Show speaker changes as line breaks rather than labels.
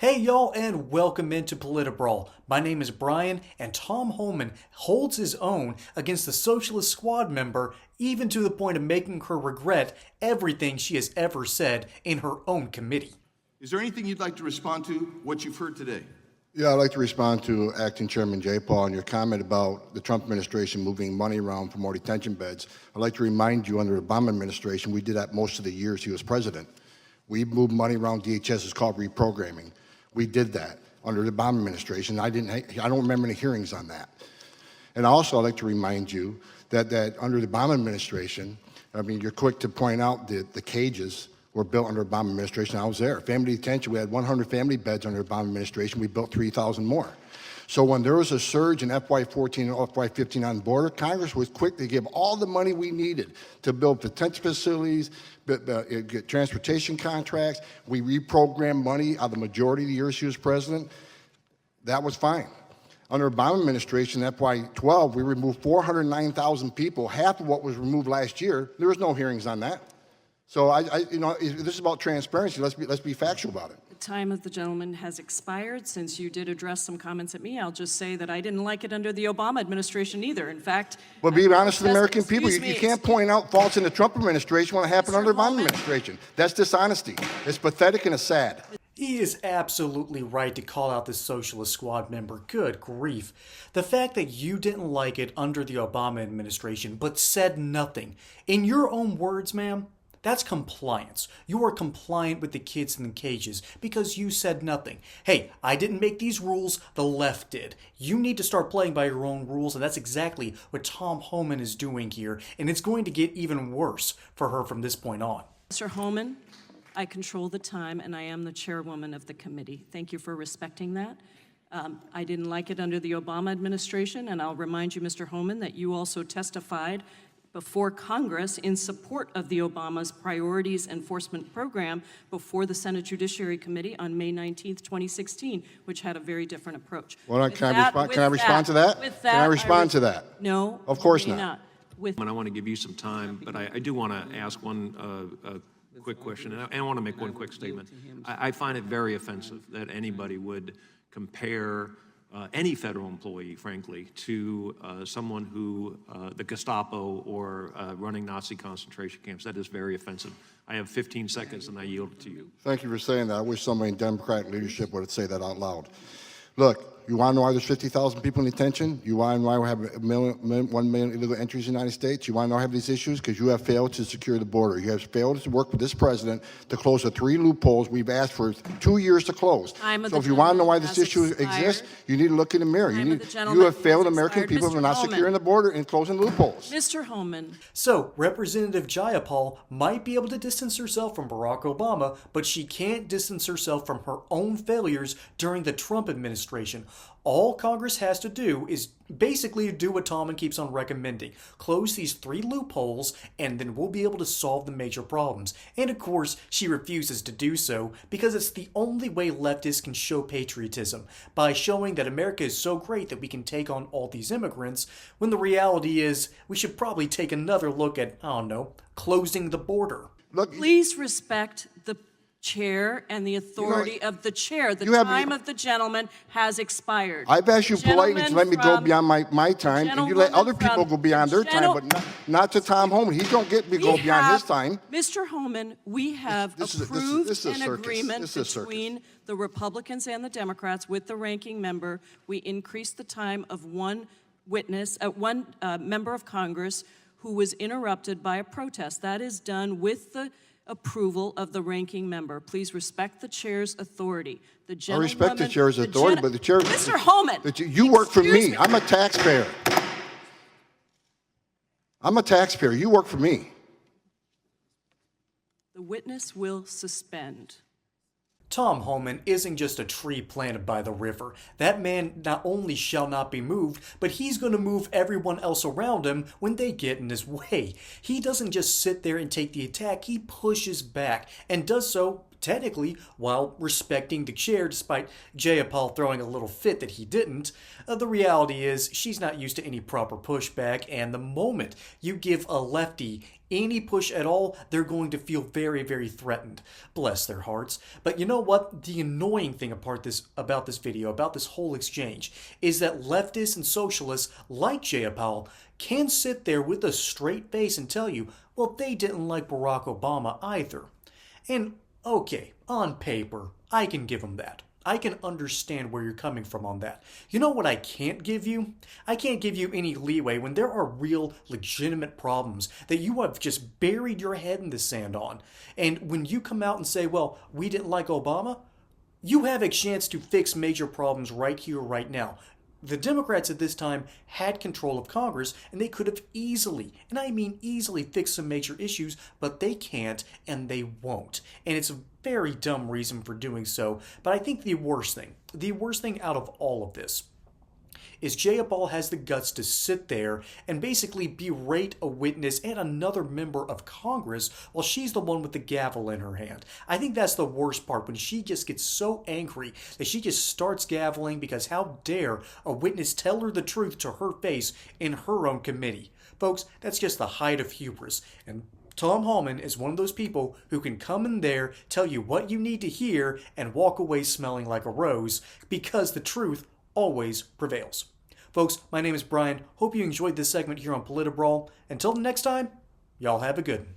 Hey y'all, and welcome into PolitiBrawl. My name is Brian, and Tom Homan holds his own against the Socialist Squad member, even to the point of making her regret everything she has ever said in her own committee.
Is there anything you'd like to respond to what you've heard today?
Yeah, I'd like to respond to Acting Chairman J. Paul and your comment about the Trump administration moving money around for more detention beds. I'd like to remind you, under the Obama administration, we did that most of the years he was president. We moved money around DHS. It's called reprogramming. We did that under the Obama administration. I don't remember any hearings on that. And also, I'd like to remind you that under the Obama administration, I mean, you're quick to point out that the cages were built under Obama administration. I was there. Family detention, we had 100 family beds under Obama administration. We built 3,000 more. So when there was a surge in FY14 and FY15 on the border, Congress was quick to give all the money we needed to build detention facilities, get transportation contracts. We reprogrammed money out of the majority of the years she was president. That was fine. Under Obama administration, FY12, we removed 409,000 people, half of what was removed last year. There was no hearings on that. So this is about transparency. Let's be factual about it.
The time of the gentleman has expired. Since you did address some comments at me, I'll just say that I didn't like it under the Obama administration either. In fact,
well, be honest with the American people. You can't point out faults in the Trump administration when it happened under the Obama administration. That's dishonesty. It's pathetic and it's sad.
He is absolutely right to call out this Socialist Squad member. Good grief. The fact that you didn't like it under the Obama administration but said nothing. In your own words, ma'am, that's compliance. You are compliant with the kids in the cages because you said nothing. Hey, I didn't make these rules, the left did. You need to start playing by your own rules, and that's exactly what Tom Homan is doing here, and it's going to get even worse for her from this point on.
Mr. Homan, I control the time, and I am the chairwoman of the committee. Thank you for respecting that. I didn't like it under the Obama administration, and I'll remind you, Mr. Homan, that you also testified before Congress in support of the Obama's Priorities Enforcement Program before the Senate Judiciary Committee on May 19th, 2016, which had a very different approach.
Well, can I respond to that? Can I respond to that?
No.
Of course not.
And I want to give you some time, but I do want to ask one quick question, and I want to make one quick statement. I find it very offensive that anybody would compare any federal employee, frankly, to someone who, the Gestapo or running Nazi concentration camps. That is very offensive. I have 15 seconds and I yield it to you.
Thank you for saying that. I wish somebody in Democratic leadership would say that out loud. Look, you want to know why there's 50,000 people in detention? You want to know why we have 1 million illegal entries in the United States? You want to know why we have these issues? Because you have failed to secure the border. You have failed to work with this president to close the 3 loopholes we've asked for 2 years to close. So if you want to know why this issue exists, you need to look in the mirror. You have failed American people for not securing the border and closing loopholes.
Mr. Homan.
So, Representative Jayapal might be able to distance herself from Barack Obama, but she can't distance herself from her own failures during the Trump administration. All Congress has to do is basically do what Tom keeps on recommending. Close these 3 loopholes, and then we'll be able to solve the major problems. And of course, she refuses to do so because it's the only way leftists can show patriotism, by showing that America is so great that we can take on all these immigrants, when the reality is we should probably take another look at, I don't know, closing the border.
Look,
Please respect the chair and the authority of the chair. The time of the gentleman has expired.
I've asked you politely to let me go beyond my time, and you let other people go beyond their time, but not to Tom Homan. He don't get me go beyond his time.
Mr. Homan, we have approved an agreement between the Republicans and the Democrats with the ranking member. We increased the time of one witness, one member of Congress who was interrupted by a protest. That is done with the approval of the ranking member. Please respect the chair's authority.
I respect the chair's authority, but the chair...
Mr. Homan!
You work for me. I'm a taxpayer. I'm a taxpayer. You work for me.
The witness will suspend.
Tom Homan isn't just a tree planted by the river. That man not only shall not be moved, but he's going to move everyone else around him when they get in his way. He doesn't just sit there and take the attack, he pushes back, and does so technically, while respecting the chair, despite Jayapal throwing a little fit that he didn't, the reality is she's not used to any proper pushback, and the moment you give a lefty any push at all, they're going to feel very, very threatened. Bless their hearts. But you know what? The annoying thing about this video, about this whole exchange, is that leftists and socialists like Jayapal can sit there with a straight face and tell you, well, they didn't like Barack Obama either. And okay, on paper, I can give them that. I can understand where you're coming from on that. You know what I can't give you? I can't give you any leeway when there are real, legitimate problems that you have just buried your head in the sand on. And when you come out and say, well, we didn't like Obama, you have a chance to fix major problems right here, right now. The Democrats at this time had control of Congress, and they could have easily, and I mean easily, fixed some major issues, but they can't, and they won't. And it's a very dumb reason for doing so, but I think the worst thing out of all of this, is Jayapal has the guts to sit there and basically berate a witness and another member of Congress while she's the one with the gavel in her hand. I think that's the worst part, when she just gets so angry that she just starts gaveling because how dare a witness tell her the truth to her face in her own committee. Folks, that's just the height of hubris. And Tom Homan is one of those people who can come in there, tell you what you need to hear, and walk away smelling like a rose, because the truth always prevails. Folks, my name is Brian. Hope you enjoyed this segment here on PolitiBrawl. Until the next time, y'all have a good one.